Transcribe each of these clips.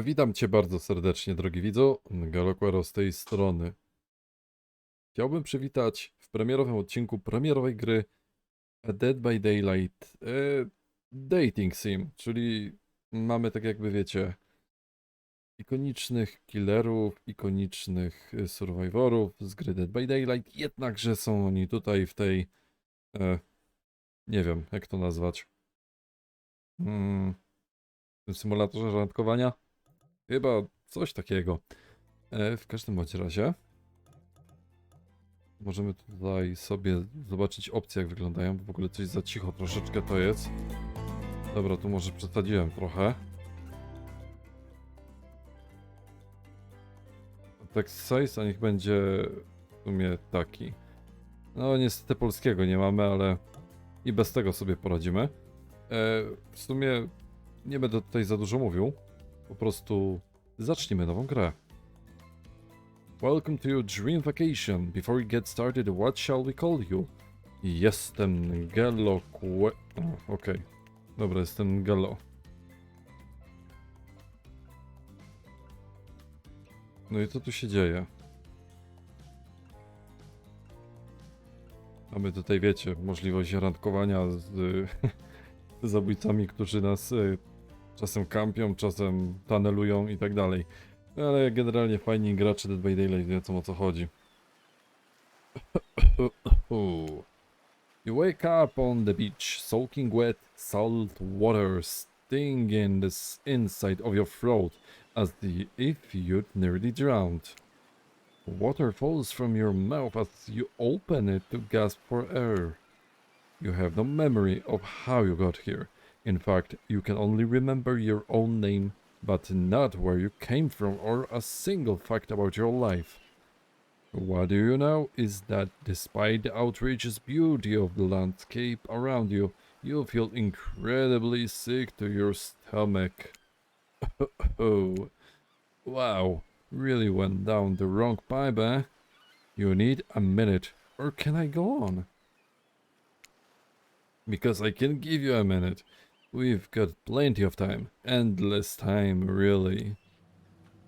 Witam Cię bardzo serdecznie, drogi widzu. NgeloQuerro z tej strony. Chciałbym przywitać w premierowym odcinku premierowej gry A Dead by Daylight Dating Sim, czyli mamy, tak jakby wiecie, ikonicznych killerów, ikonicznych survivorów z gry Dead by Daylight, jednakże są oni tutaj w tej, nie wiem jak to nazwać, w tym symulatorze randkowania? Chyba coś takiego. W każdym bądź razie możemy tutaj sobie zobaczyć opcje, jak wyglądają, bo w ogóle coś za cicho troszeczkę to jest. Dobra, tu może przesadziłem trochę. Text size, a niech będzie w sumie taki. No niestety polskiego nie mamy, ale i bez tego sobie poradzimy. W sumie nie będę tutaj za dużo mówił. Po prostu zacznijmy nową grę. Welcome to your dream vacation. Before we get started, what shall we call you? Jestem NgeloQuerro. Okej. Dobra, jestem Ngelo. No i co tu się dzieje? Mamy tutaj, wiecie, możliwość randkowania z zabójcami, którzy nas czasem kampią, czasem tunelują i tak dalej. Ale generalnie fajni gracze Dead by Daylight wiedzą, o co chodzi. You wake up on the beach, soaking wet salt water stinging the inside of your throat as if you'd nearly drowned. Water falls from your mouth as you open it to gasp for air. You have no memory of how you got here. In fact, you can only remember your own name, but not where you came from or a single fact about your life. What do you know is that despite the outrageous beauty of the landscape around you, you feel incredibly sick to your stomach. Oh, wow, really went down the wrong pipe, eh? You need a minute, or can I go on? Because I can give you a minute. We've got plenty of time. Endless time, really.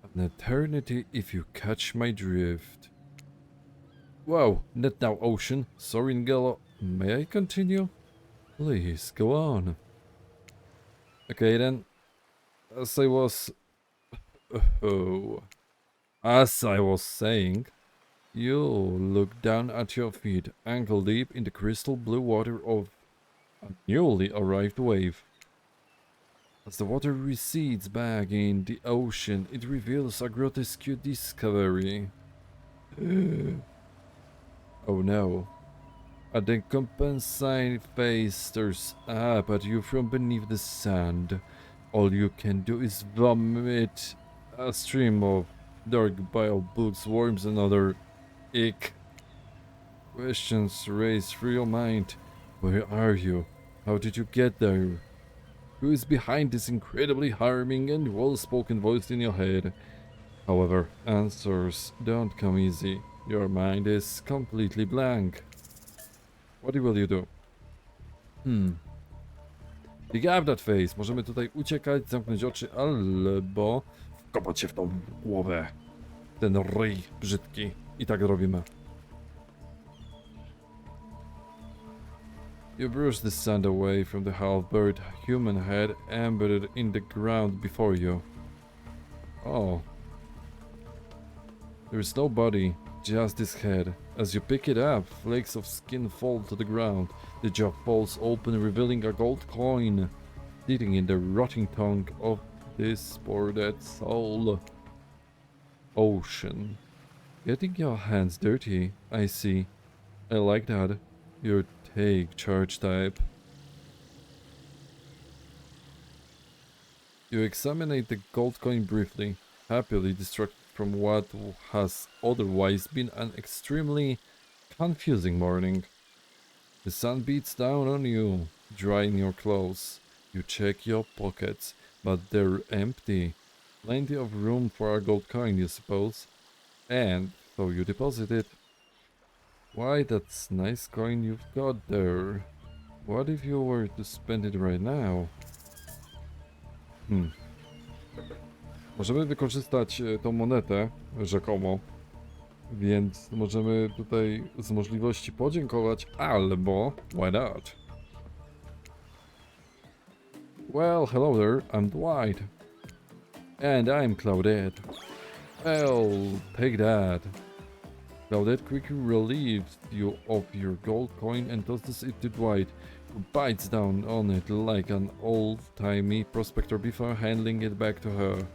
An eternity if you catch my drift. Wow, not now, Ocean. Sorry, Ngelo. May I continue? Please, go on. Okay, then. As I was... Oh. As I was saying, you look down at your feet, ankle deep in the crystal blue water of a newly arrived wave. As the water recedes back in the ocean, it reveals a grotesque discovery. Oh no. A decompensated face stares up at you from beneath the sand. All you can do is vomit a stream of dark bile, bugs, worms, and other ick. Questions race through your mind. Where are you? How did you get there? Who is behind this incredibly harming and well-spoken voice in your head? However, answers don't come easy. Your mind is completely blank. What will you do? Dig up that face. Możemy tutaj uciekać, zamknąć oczy, albo wkopać się w tą głowę. Ten ryj brzydki. I tak robimy. You brush the sand away from the half-buried human head embedded in the ground before you. Oh. There is no body, just this head. As you pick it up, flakes of skin fall to the ground. The jaw falls open, revealing a gold coin, sitting in the rotting tongue of this poor dead soul. Ocean. Getting your hands dirty, I see. I like that. Your take charge type. You examine the gold coin briefly, happily distracted from what has otherwise been an extremely confusing morning. The sun beats down on you, drying your clothes. You check your pockets, but they're empty. Plenty of room for a gold coin, you suppose. And so you deposit it. Why, that's nice coin you've got there. What if you were to spend it right now? Możemy wykorzystać tą monetę, rzekomo, więc możemy tutaj z możliwości podziękować, albo why not? Well, hello there, I'm Dwight. And I'm Claudette. Well, take that. Claudette quickly relieves you of your gold coin and tosses it to Dwight, who bites down on it like an old-timey prospector before handing it back to her.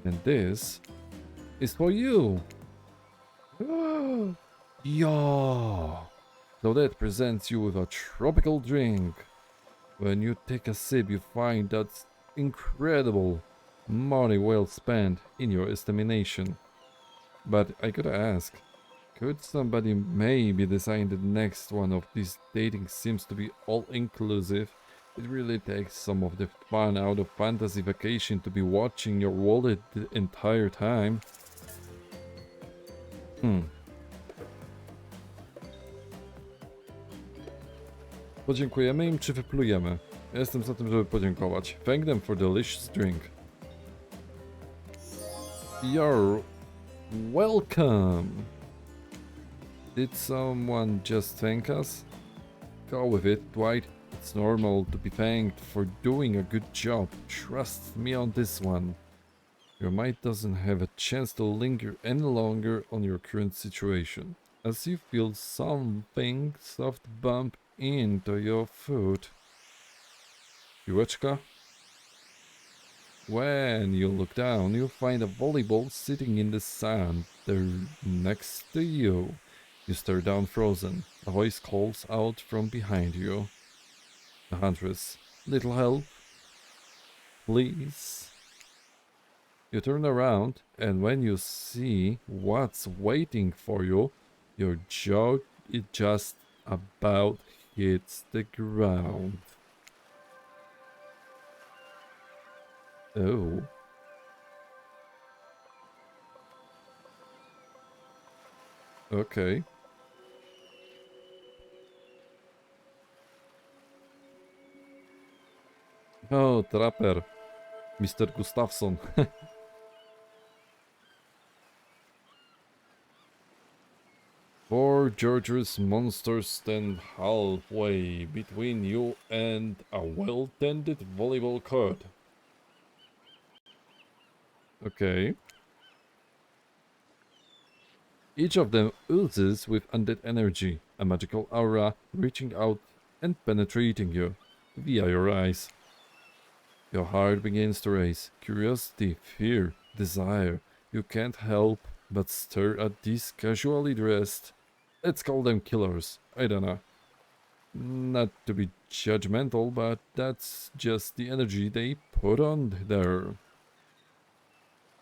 And this is for you. Yeah. Claudette presents you with a tropical drink. When you take a sip, you find that's incredible. Money well spent in your estimation. But I gotta ask, could somebody maybe design the next one of these dating sims to be all-inclusive? It really takes some of the fun out of fantasy vacation to be watching your wallet the entire time. Podziękujemy im czy wyplujemy? Ja jestem za tym, żeby podziękować. Thank them for delicious drink. You're welcome. Did someone just thank us? Go with it, Dwight. It's normal to be thanked for doing a good job. Trust me on this one. Your mind doesn't have a chance to linger any longer on your current situation, as you feel something soft bump into your foot. Piłeczka? When you look down, you find a volleyball sitting in the sand there next to you. You stare down frozen. A voice calls out from behind you. The huntress. Little help? Please? You turn around, and when you see what's waiting for you, your jaw it just about hits the ground. Oh. Okay. Oh, Trapper. Mr. Gustafsson. Four George's monsters stand halfway between you and a well-tended volleyball court. Okay. Each of them oozes with undead energy, a magical aura reaching out and penetrating you via your eyes. Your heart begins to race. Curiosity, fear, desire. You can't help but stare at these casually dressed, let's call them killers, I don't know. Not to be judgmental, but that's just the energy they put on there.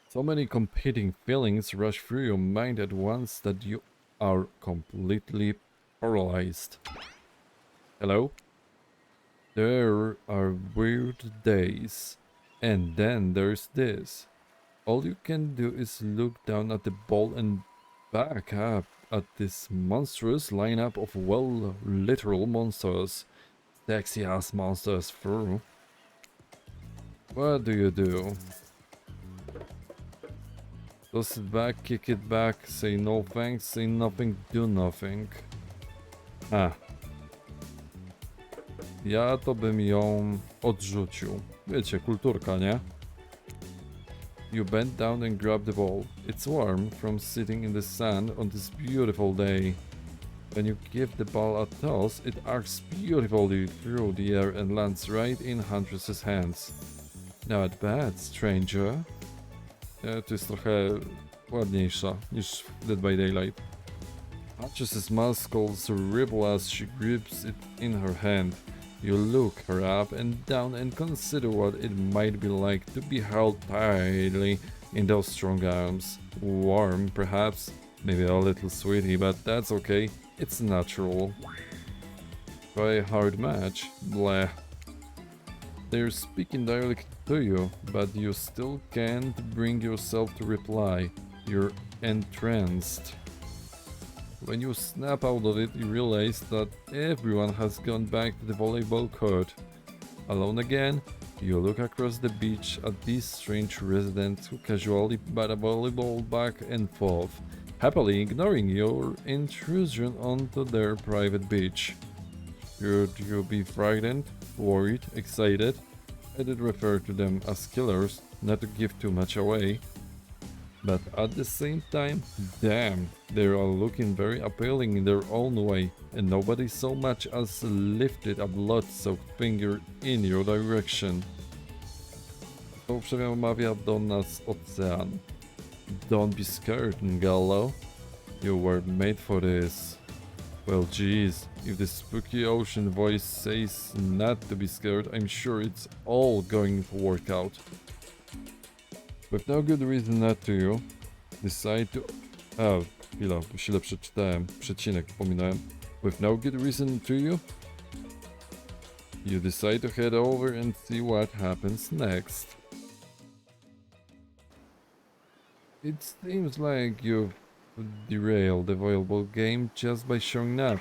So many competing feelings rush through your mind at once that you are completely paralyzed. Hello? There are weird days, and then there's this. All you can do is look down at the ball and back up at this monstrous lineup of, well, literal monsters. Sexy ass monsters through. What do you do? Toss it back, kick it back, say no thanks, say nothing, do nothing. Ja to bym ją odrzucił. Wiecie, kulturka, nie? You bend down and grab the ball. It's warm from sitting in the sand on this beautiful day. When you give the ball a toss, it arcs beautifully through the air and lands right in Huntress's hands. Not bad, stranger. To jest trochę ładniejsza niż Dead by Daylight. Huntress's muscles ripple as she grips it in her hand. You look her up and down and consider what it might be like to be held tightly in those strong arms. Warm, perhaps, maybe a little sweaty, but that's okay, it's natural. Try a hard match? Bleh. They're speaking directly to you, but you still can't bring yourself to reply. You're entranced. When you snap out of it, you realize that everyone has gone back to the volleyball court. Alone again, you look across the beach at these strange residents who casually bat a volleyball back and forth, happily ignoring your intrusion onto their private beach. Should you be frightened, worried, excited? I did refer to them as killers, not to give too much away. But at the same time, damn, they are looking very appealing in their own way, and nobody so much as lifted a blood-soaked finger in your direction. To przemawia do nas ocean. Don't be scared, Ngelo. You were made for this. Well, geez, if the spooky ocean voice says not to be scared, I'm sure it's all going to work out. With no good reason not to, you decide to... chwila, źle przeczytałem. Przecinek pominąłem. With no good reason to, you decide to head over and see what happens next. It seems like you've derailed the volleyball game just by showing up.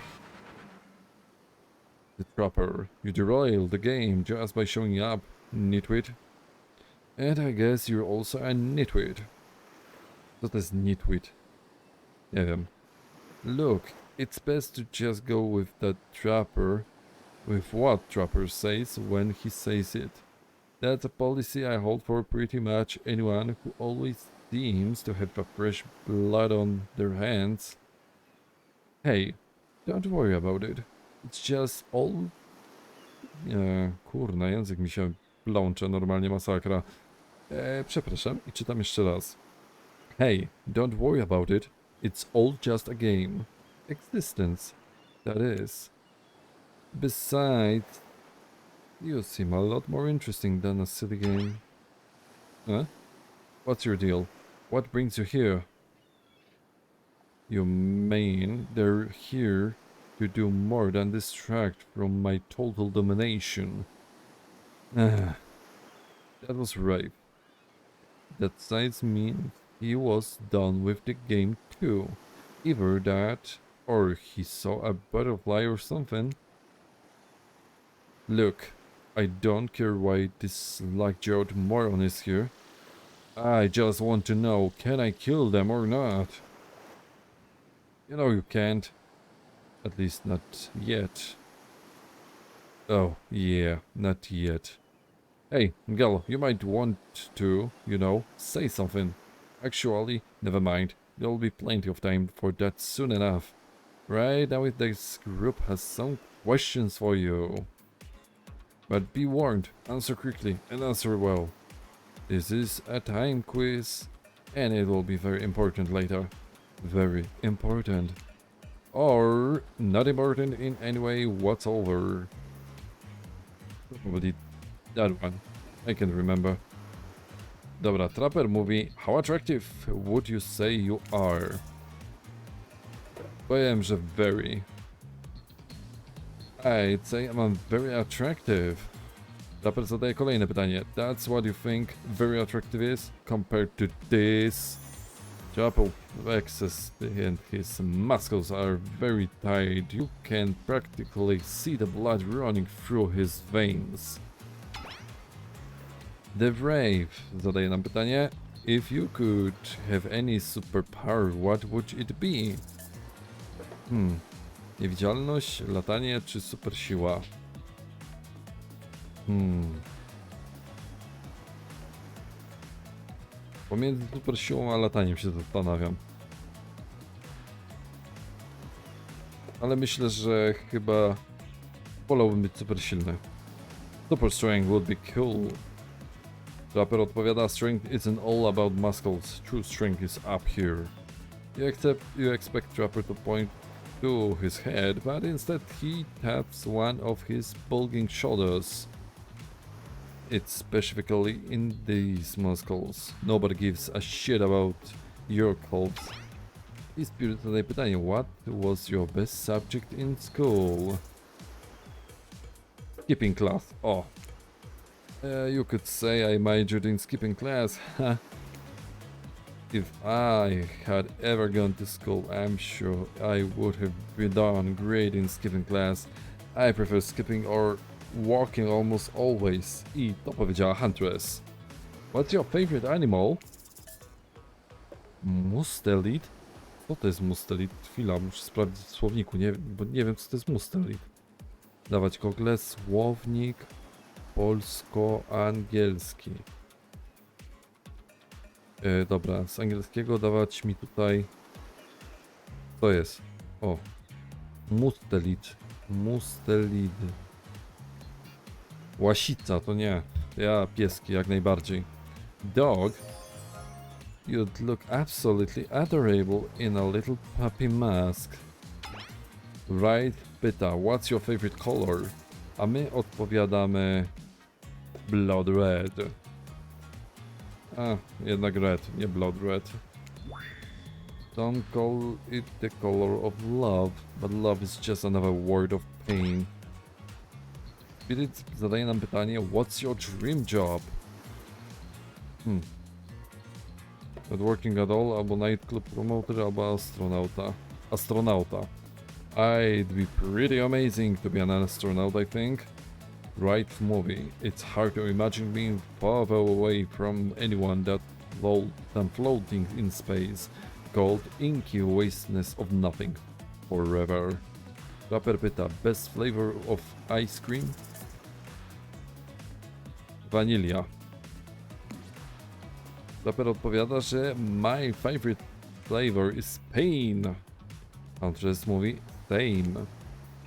The trapper. You derailed the game just by showing up, nitwit. And I guess you're also a nitwit. Co to jest nitwit? Nie wiem. Look, it's best to just go with that trapper, with what trapper says when he says it. That's a policy I hold for pretty much anyone who always seems to have a fresh blood on their hands. Hey, don't worry about it. It's just all... kurna, język mi się plącze, normalnie masakra. Przepraszam i czytam jeszcze raz. Hey, don't worry about it. It's all just a game. Existence, that is. Besides, you seem a lot more interesting than a silly game. Huh? What's your deal? What brings you here? You mean they're here to do more than distract from my total domination? That was right. That signs mean he was done with the game too. Either that, or he saw a butterfly or something. Look, I don't care why this slack-jawed moron is here. I just want to know, can I kill them or not? You know you can't. At least not yet. Oh, yeah, not yet. Hey, Ngelo, you might want to, you know, say something. Actually, never mind. There'll be plenty of time for that soon enough. Right now this group has some questions for you. But be warned, answer quickly and answer well. This is a time quiz, and it will be very important later. Very important. Or not important in any way whatsoever. Probably that one. I can't remember. Dobra, Trapper mówi, how attractive would you say you are? Powiem, że very. I'd say I'm very attractive. Trapper zadaje kolejne pytanie. That's what you think very attractive is compared to this? Trapper flexes and his muscles are very tight. You can practically see the blood running through his veins. The Brave zadaje nam pytanie. If you could have any superpower, what would it be? Niewidzialność, latanie czy super siła? Pomiędzy super siłą a lataniem się zastanawiam. Ale myślę, że chyba wolałbym być super silny. Super strength would be cool. Trapper odpowiada, strength isn't all about muscles. True strength is up here. You expect Trapper to point to his head, but instead he taps one of his bulging shoulders. It's specifically in these muscles. Nobody gives a shit about your clothes. I Spirit zadaje pytanie, what was your best subject in school? Skipping class. Oh. You could say I majored in skipping class. If I had ever gone to school, I'm sure I would have been done great in skipping class. I prefer skipping or walking almost always. I to powiedziała Huntress. What's your favorite animal? Mustelid? Co to jest mustelid? Chwila, muszę sprawdzić w słowniku, bo nie wiem co to jest mustelid. Dawać gogle, słownik polsko-angielski. Dobra, z angielskiego dawać mi tutaj... Co jest? O. Mustelid. Mustelid. Łasica, to nie. Ja pieski jak najbardziej. Dog. You'd look absolutely adorable in a little puppy mask. Right, pyta, what's your favorite color? A my odpowiadamy... Blood red. A, jednak red, nie blood red. Don't call it the color of love, but love is just another word of pain. Spirit zadaje nam pytanie, what's your dream job? Not working at all, albo nightclub promoter, albo astronauta. Astronauta. I'd be pretty amazing to be an astronaut, I think. Right movie. It's hard to imagine being far away from anyone than floating in space. Called inky wasteness of nothing. Forever. Rapper pyta, best flavor of ice cream? Vanilla. Rapper odpowiada, że my favorite flavor is pain. Huntress mówi same.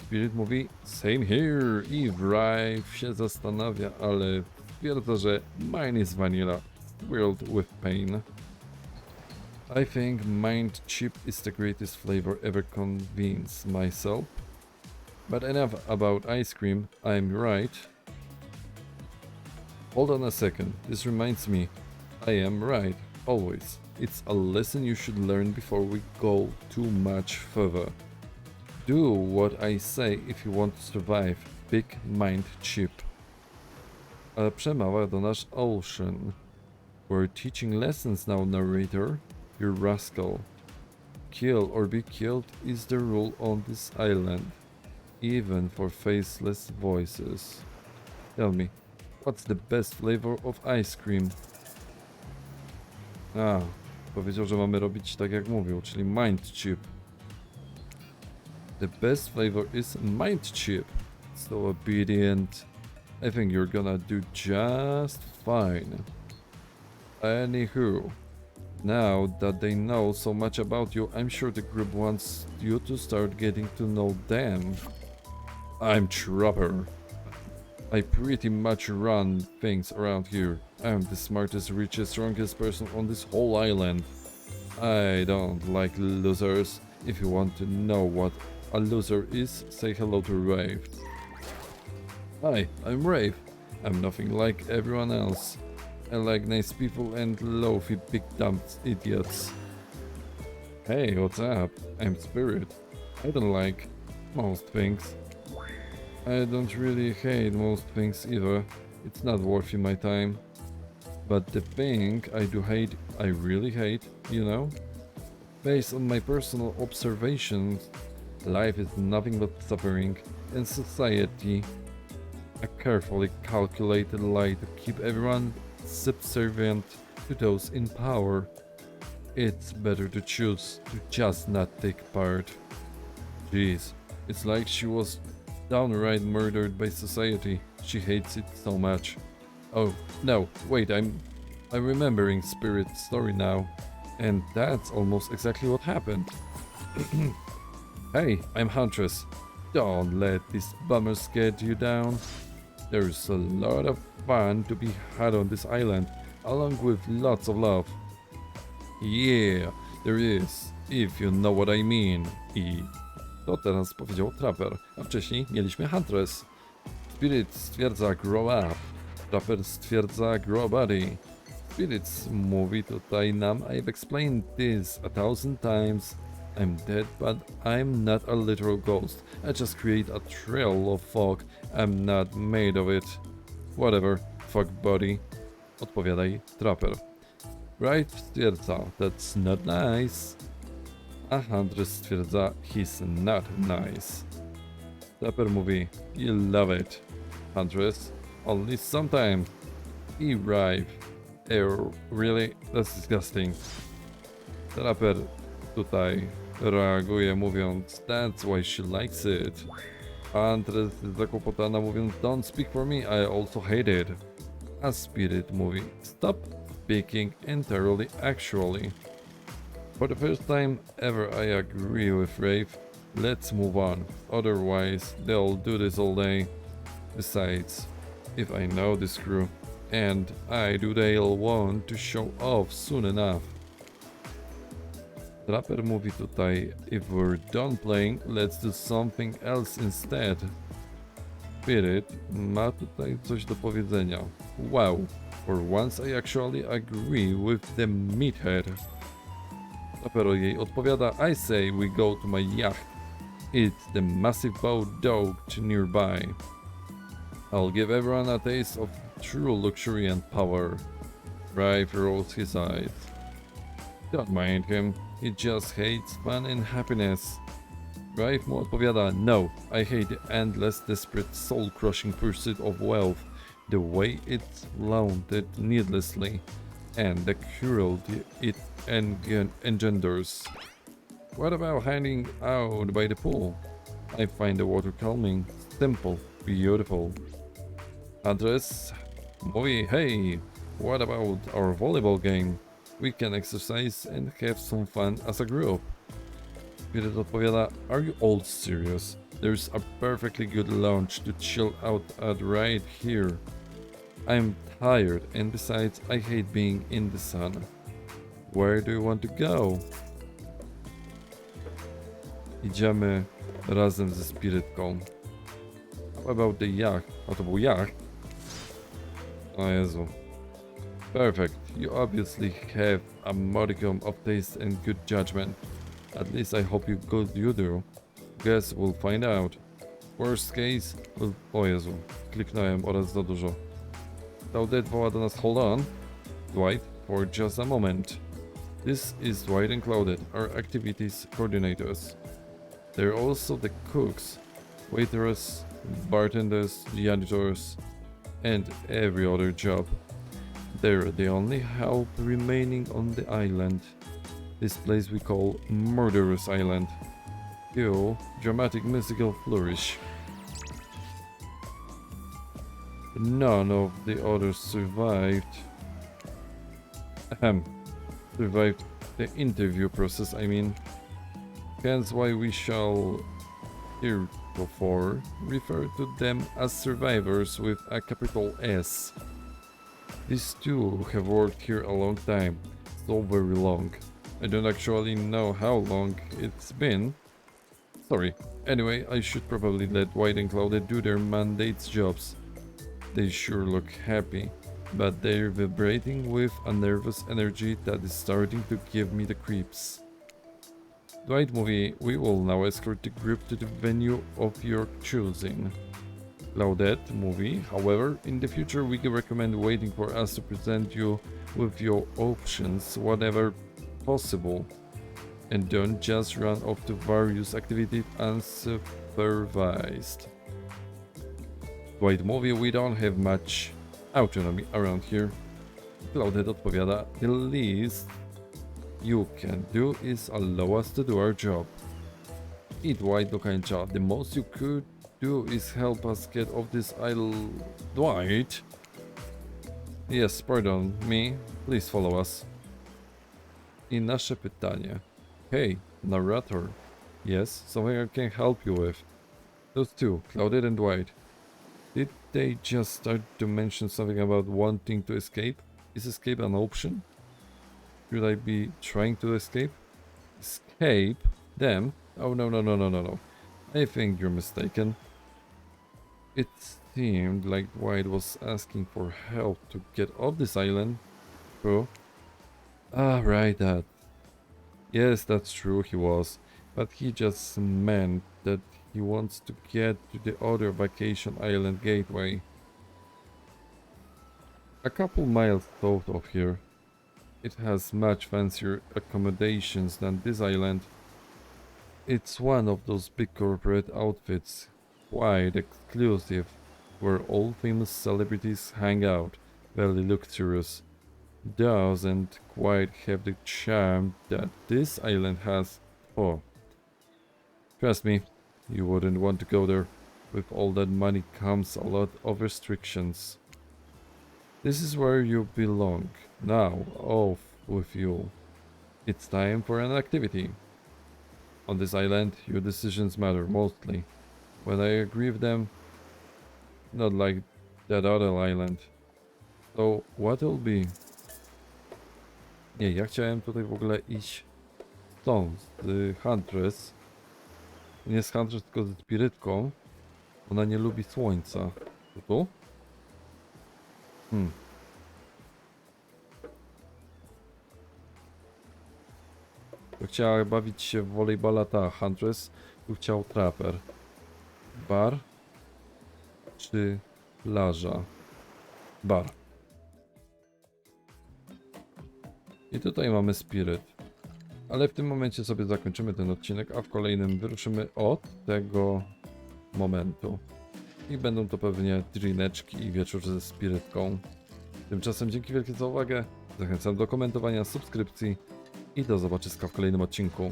Spirit mówi same here. I Rive się zastanawia, ale twierdza, że mine is vanilla. Swirled with pain. I think mind chip is the greatest flavor ever convinced myself. But enough about ice cream, I'm right. Hold on a second, this reminds me. I am right, always. It's a lesson you should learn before we go too much further. Do what I say if you want to survive. Big mind chip. Ale przemawia do nas Ocean. We're teaching lessons now, narrator. You rascal. Kill or be killed is the rule on this island. Even for faceless voices. Tell me, what's the best flavor of ice cream? Powiedział, że mamy robić tak jak mówił, czyli mind chip. The best flavor is mind chip. So obedient. I think you're gonna do just fine. Anywho, now that they know so much about you, I'm sure the group wants you to start getting to know them. I'm Trapper. I pretty much run things around here. I'm the smartest, richest, strongest person on this whole island. I don't like losers. If you want to know what a loser is, say hello to Rave. Hi, I'm Rave. I'm nothing like everyone else. I like nice people and loafy big dumb idiots. Hey, what's up? I'm Spirit. I don't like most things. I don't really hate most things either. It's not worth my time. But the thing I do hate, I really hate, you know? Based on my personal observations, life is nothing but suffering, and society a carefully calculated lie to keep everyone subservient to those in power. It's better to choose to just not take part. Jeez, it's like she was downright murdered by society. She hates it so much. Oh, no, wait, I'm remembering Spirit's story now. And that's almost exactly what happened. Hey, I'm Huntress. Don't let these bummers get you down. There's a lot of fun to be had on this island, along with lots of love. Yeah, there is, if you know what I mean. I to teraz powiedział Trapper, a wcześniej mieliśmy Huntress. Spirit stwierdza grow up, Trapper stwierdza grow body. Spirit mówi tutaj nam, I've explained this 1000 times. I'm dead, but I'm not a literal ghost. I just create a trail of fog. I'm not made of it. Whatever, fuck buddy. Odpowiadaj Trapper. Right stwierdza, that's not nice. A Huntress stwierdza, he's not nice. Trapper mówi, you love it. Huntress, only sometimes. Arrive. Really? That's disgusting. Raper tutaj reaguje mówiąc that's why she likes it. Huntress jest zakłopotana mówiąc don't speak for me, I also hate it. A Spirit mówi stop speaking entirely actually. For the first time ever I agree with Rafe. Let's move on, otherwise they'll do this all day. Besides, if I know this crew, and I do, they'll want to show off soon enough. Trapper mówi tutaj, if we're done playing, let's do something else instead. Spirit ma tutaj coś do powiedzenia. Wow, for once I actually agree with the meathead. Trapper jej odpowiada, I say we go to my yacht. It's the massive boat docked nearby. I'll give everyone a taste of true luxury and power. Rife rolls his eyes. Don't mind him, he just hates fun and happiness. Rife mu odpowiada, no, I hate the endless, desperate, soul-crushing pursuit of wealth, the way it's laundered needlessly, and the cruelty it engenders. What about hanging out by the pool? I find the water calming, simple, beautiful. Huntress mówi, hey, what about our volleyball game? We can exercise and have some fun as a group. Spirit odpowiada, are you all serious? There's a perfectly good lounge to chill out at right here. I'm tired and besides I hate being in the sun. Where do you want to go? Idziemy razem ze Spiritką. How about the yacht? A to był yacht? O Jezu. Perfect. You obviously have a modicum of taste and good judgment. At least I hope you do. Guess we'll find out. Worst case, we'll... O Jezu. Kliknąłem oraz za dużo. Claudette woła do nas, hold on. Dwight, for just a moment. This is Dwight and Claudette, our activities coordinators. They're also the cooks, waiters, bartenders, janitors, and every other job. They're the only help remaining on the island. This place we call Murderous Island. Cue dramatic musical flourish. None of the others survived. Survived the interview process, I mean. Hence why we shall heretofore refer to them as survivors with a capital S. These two have worked here a long time, so very long. I don't actually know how long it's been. Sorry. Anyway, I should probably let White and Claudette do their mandates jobs. They sure look happy, but they're vibrating with a nervous energy that is starting to give me the creeps. Dwight mówi, we will now escort the group to the venue of your choosing. Claudette mówi, however, in the future we recommend waiting for us to present you with your options whenever possible. And don't just run off to various activities unsupervised. Dwight mówi, we don't have much autonomy around here. Claudette odpowiada, the least you can do is allow us to do our job. I Dwight dokończa, the most you could do is help us get off this isle. Dwight? Yes, pardon me, please follow us. I nasze pytanie. Hey, narrator. Yes, something I can help you with. Those two, Claudette and Dwight. Did they just start to mention something about wanting to escape? Is escape an option? Should I be trying to escape? Escape? Them? Oh no. I think you're mistaken. It seemed like Dwight was asking for help to get off this island. True. Ah, right, that. Yes, that's true, he was. But he just meant that he wants to get to the other vacation island gateway. A couple miles south of here. It has much fancier accommodations than this island. It's one of those big corporate outfits, quite exclusive. where all famous celebrities hang out, very luxurious. Doesn't quite have the charm that this island has. Oh, trust me, you wouldn't want to go there. With all that money comes a lot of restrictions. This is where you belong. Now, off with you. It's time for an activity. On this island, your decisions matter mostly. When I agree with them, not like that other island. So, what will be? Nie, ja chciałem tutaj w ogóle iść tą, z Huntress. Nie z Huntress, tylko z Spirytką. Ona nie lubi słońca. To tu? To chciała bawić się w volejbala ta Huntress. Tu chciał Trapper. Bar? Czy plaża? Bar. I tutaj mamy Spirit. Ale w tym momencie sobie zakończymy ten odcinek, a w kolejnym wyruszymy od tego momentu. I będą to pewnie drineczki i wieczór ze Spirytką. Tymczasem dzięki wielkie za uwagę. Zachęcam do komentowania, subskrypcji i do zobaczyska w kolejnym odcinku.